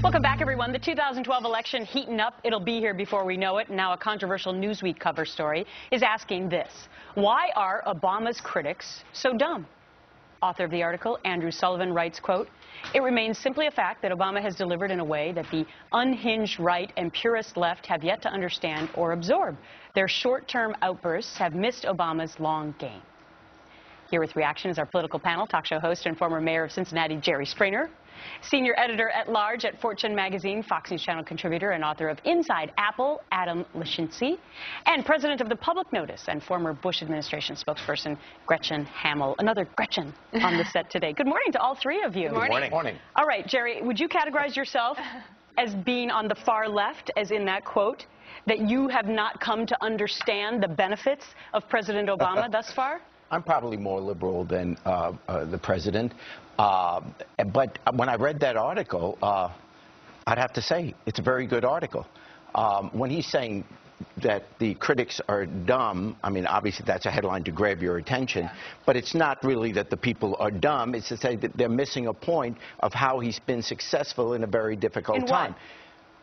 Welcome back, everyone. The 2012 election heating up. It'll be here before we know it. Now a controversial Newsweek cover story is asking this: why are Obama's critics so dumb? Author of the article, Andrew Sullivan, writes, quote, "It remains simply a fact that Obama has delivered in a way that the unhinged right and purist left have yet to understand or absorb. Their short-term outbursts have missed Obama's long game." Here with reaction is our political panel, talk show host and former mayor of Cincinnati, Jerry Springer, senior editor-at-large at Fortune magazine, Fox News Channel contributor and author of Inside Apple, Adam Lashinsky, and president of the Public Notice and former Bush administration spokesperson, Gretchen Hamel. Another Gretchen on the set today. Good morning to all three of you. Good morning. Good morning. All right, Jerry, would you categorize yourself as being on the far left, as in that quote, that you have not come to understand the benefits of President Obama thus far? I'm probably more liberal than the president. But when I read that article, I'd have to say it's a very good article. When he's saying that the critics are dumb, I mean, obviously that's a headline to grab your attention, but it's not really that the people are dumb. It's to say that they're missing a point of how he's been successful in a very difficult time.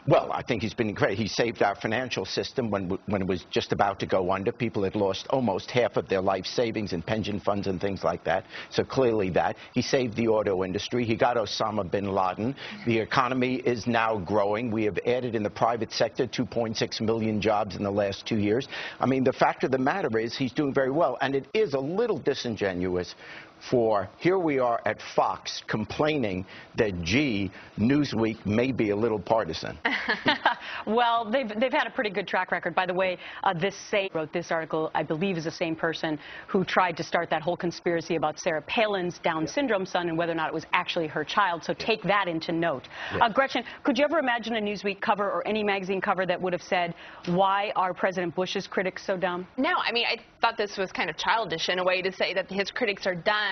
Well, I think he's been incredible. He saved our financial system when it was just about to go under. People had lost almost half of their life savings in pension funds and things like that. So clearly that. He saved the auto industry. He got Osama bin Laden. The economy is now growing. We have added in the private sector 2.6 million jobs in the last 2 years. I mean, the fact of the matter is he's doing very well. And it is a little disingenuous for here we are at Fox complaining that, gee, Newsweek may be a little partisan. Well, they've had a pretty good track record. By the way, wrote this article, I believe, is the same person who tried to start that whole conspiracy about Sarah Palin's Down syndrome son and whether or not it was actually her child. So take that into note. Gretchen, could you ever imagine a Newsweek cover or any magazine cover that would have said, why are President Bush's critics so dumb? No, I mean, I thought this was kind of childish in a way to say that his critics are dumb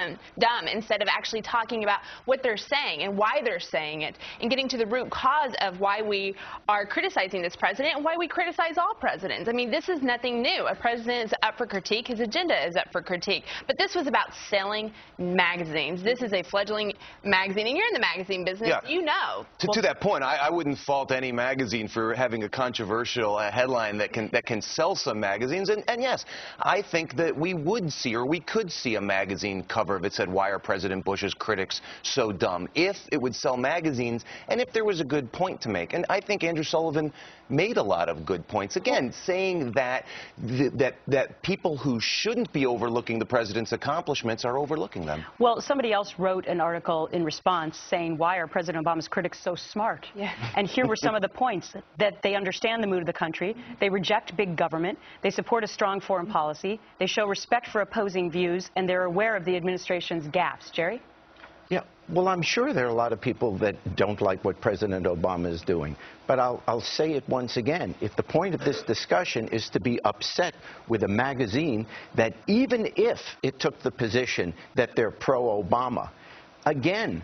instead of actually talking about what they're saying and why they're saying it and getting to the root cause of why we are criticizing this president and why we criticize all presidents. I mean, this is nothing new. A president is up for critique. His agenda is up for critique. But this was about selling magazines. This is a fledgling magazine, and you're in the magazine business. Yeah. You know. To that point, I wouldn't fault any magazine for having a controversial headline that can sell some magazines. And yes, I think that we would see, or we could see, a magazine cover if it said, why are President Bush's critics so dumb? If it would sell magazines and if there was a good point to make. And I think Andrew Sullivan made a lot of good points. Again, saying that that people who shouldn't be overlooking the president's accomplishments are overlooking them. Well, somebody else wrote an article in response saying, why are President Obama's critics so smart? Yeah. And here were some of the points: that they understand the mood of the country, they reject big government, they support a strong foreign policy, they show respect for opposing views, and they're aware of the administration's gaps. Jerry? Yeah, well, I'm sure there are a lot of people that don't like what President Obama is doing. But I'll say it once again. If the point of this discussion is to be upset with a magazine that even if it took the position that they're pro-Obama, again,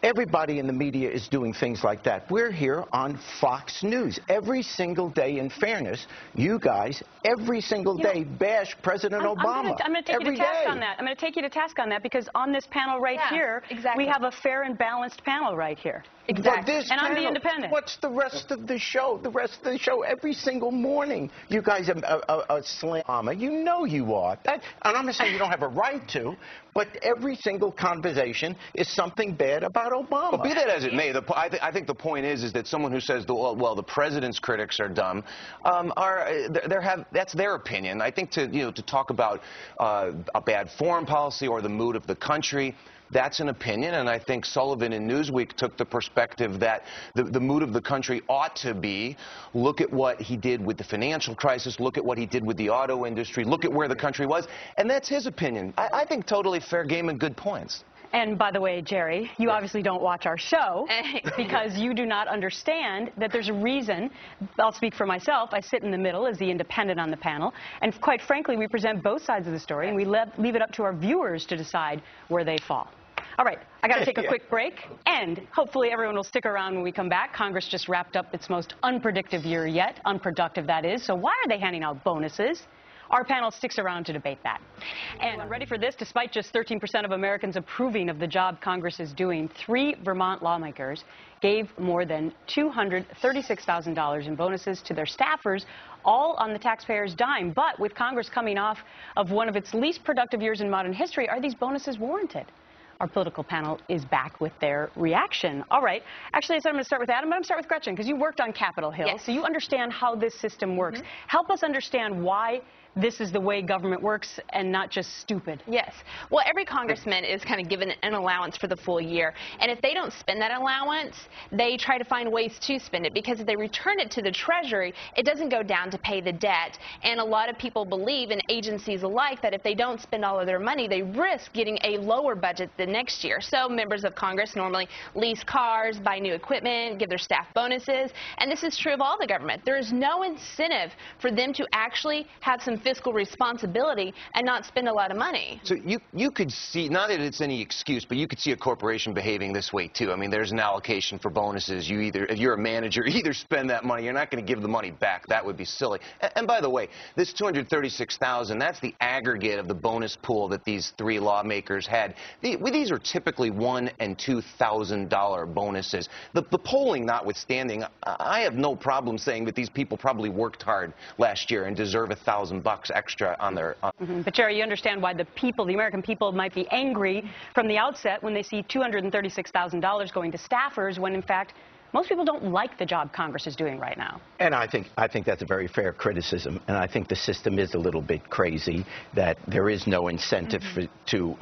everybody in the media is doing things like that. We're here on Fox News. Every single day, in fairness, you guys, every single day, bash President Obama. I'm going to take you to task on that. I'm going to take you to task on that because on this panel right here, we have a fair and balanced panel right here. Exactly. And I'm the independent. What's the rest of the show? The rest of the show, every single morning, you guys are slam Obama. You know you are. And I'm not saying you don't have a right to, but every single conversation is something bad about Obama. Well, be that as it may, I think the point is that someone who says, well, the president's critics are dumb, that's their opinion. I think to talk about a bad foreign policy or the mood of the country, that's an opinion, and I think Sullivan in Newsweek took the perspective that the mood of the country ought to be, look at what he did with the financial crisis, look at what he did with the auto industry, look at where the country was, and that's his opinion. I think totally fair game and good points. And by the way, Jerry, you obviously don't watch our show because you do not understand that there's a reason. I'll speak for myself. I sit in the middle as the independent on the panel. And quite frankly, we present both sides of the story, and we leave it up to our viewers to decide where they fall. All right, I got to take a quick break, and hopefully everyone will stick around when we come back. Congress just wrapped up its most unproductive year yet. Unproductive, that is. So why are they handing out bonuses? Our panel sticks around to debate that. And ready for this? Despite just 13% of Americans approving of the job Congress is doing, 3 Vermont lawmakers gave more than $236,000 in bonuses to their staffers, all on the taxpayers' dime. But with Congress coming off of one of its least productive years in modern history, are these bonuses warranted? Our political panel is back with their reaction. All right. Actually, I'm going to start with Adam, but I'm going to start with Gretchen, because you worked on Capitol Hill, yes. so you understand how this system works. Help us understand why this is the way government works and not just stupid. Yes. Well, every congressman is kind of given an allowance for the full year. And if they don't spend that allowance, they try to find ways to spend it, because if they return it to the Treasury, it doesn't go down to pay the debt. And a lot of people believe, in agencies alike, that if they don't spend all of their money, they risk getting a lower budget the next year. So members of Congress normally lease cars, buy new equipment, give their staff bonuses. And this is true of all the government. There is no incentive for them to actually have some fiscal responsibility and not spend a lot of money. So you could see, not that it's any excuse, but you could see a corporation behaving this way too. I mean, there's an allocation for bonuses. If you're a manager, you either spend that money, you're not going to give the money back. That would be silly. And by the way, this $236,000, that's the aggregate of the bonus pool that these 3 lawmakers had. These are typically $1,000 and $2,000 bonuses. The polling notwithstanding, I have no problem saying that these people probably worked hard last year and deserve $1,000 extra on their... But, Jerry, you understand why the American people might be angry from the outset when they see $236,000 going to staffers, when, in fact, most people don't like the job Congress is doing right now. And I think that's a very fair criticism. And I think the system is a little bit crazy, that there is no incentive to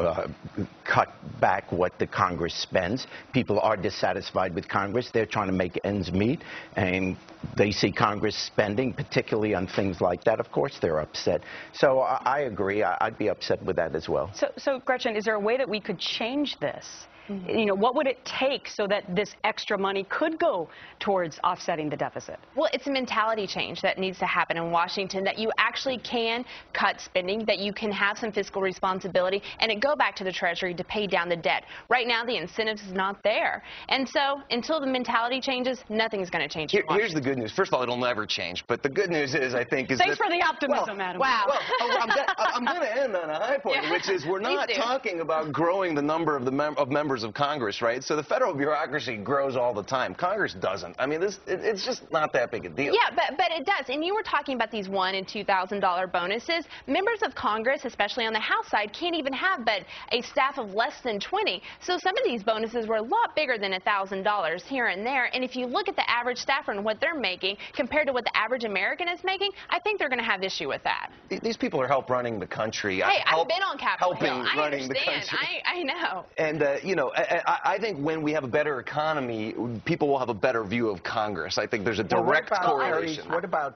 cut back what the Congress spends. People are dissatisfied with Congress. They're trying to make ends meet. And they see Congress spending, particularly on things like that. Of course, they're upset. So I agree. I'd be upset with that as well. So, Gretchen, is there a way that we could change this? You know, what would it take so that this extra money could go towards offsetting the deficit? Well, it's a mentality change that needs to happen in Washington, that you actually can cut spending, that you can have some fiscal responsibility, and it go back to the Treasury to pay down the debt. Right now, the incentives is not there. And so, until the mentality changes, nothing's going to change. Here's the good news. First of all, it'll never change. But the good news is, I think, is Thanks for the optimism, Adam. Wow. Well, I'm going to end on a high point, which is we're not talking about growing the number of members of Congress, right? So the federal bureaucracy grows all the time. Congress doesn't. I mean, it's just not that big a deal. Yeah, but it does. And you were talking about these $1,000 and $2,000 bonuses. Members of Congress, especially on the House side, can't even have but a staff of less than 20. So some of these bonuses were a lot bigger than $1,000 here and there. And if you look at the average staffer and what they're making compared to what the average American is making, I think they're going to have issue with that. These people are running the country. Hey, I've been on Capitol Hill. I understand. The country. I know. And, you know, I think when we have a better economy, people will have a better view of Congress. I think there's a direct correlation. What about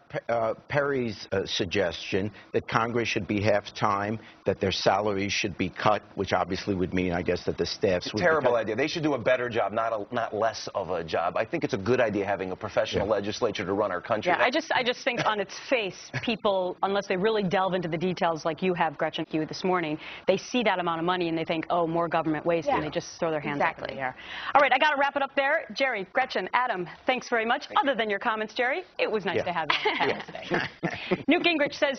Perry's suggestion that Congress should be half-time, that their salaries should be cut, which obviously would mean, I guess, that the staffs would be cut? Terrible idea. They should do a better job, not less of a job. I think it's a good idea having a professional legislature to run our country. Yeah, I just think on its face, people, unless they really delve into the details like you have, Gretchen, this morning, they see that amount of money and they think, oh, more government waste, and they just throw their hands up in the air. All right, I got to wrap it up there. Jerry, Gretchen, Adam, thanks very much. Other than your comments, Jerry, it was nice to have you on the panel today. Newt Gingrich says